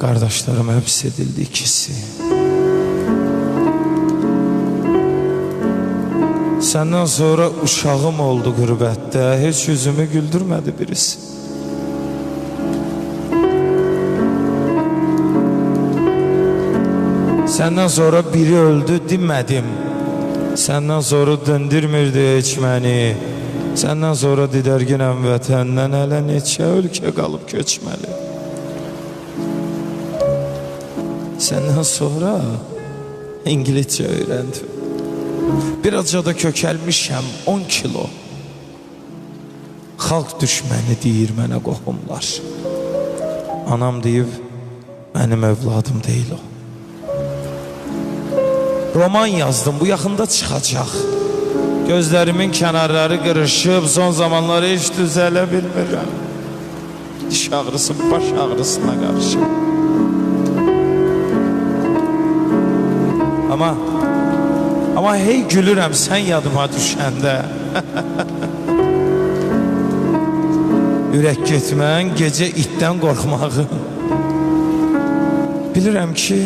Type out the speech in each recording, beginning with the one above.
Kardeşlerim hepsi edildi, ikisi. Senden sonra uşağım oldu gurbette, hiç yüzümü güldürmedi birisi. Senden sonra biri öldü demedim. Senden sonra döndürmürdü hiç beni. Senden sonra didərginəm vətəndən, hələ neçə ölkə qalıb köçməli. Senden sonra İngilizce öğrendim. Birazca da kökəlmişəm 10 kilo. Xalq düşməni deyir mənə qohumlar. Anam deyib mənim evladım deyil o. Roman yazdım, bu yaxında çıxacaq. Gözlərimin kənarları qırışıb, son zamanları heç düzələ bilmirəm. Diş ağrısı baş ağrısına qarışıb. Ama hey gülürəm sən yadıma düşəndə. Ürək getmən, gecə itdən qorxmağın. Bilirəm ki,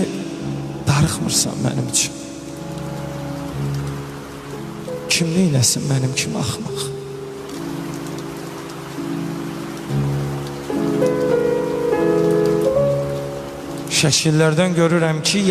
darıxmırsan mənim üçün. Kim neyləsin mənim kimi axmaq? Şəkillərdən görürəm ki,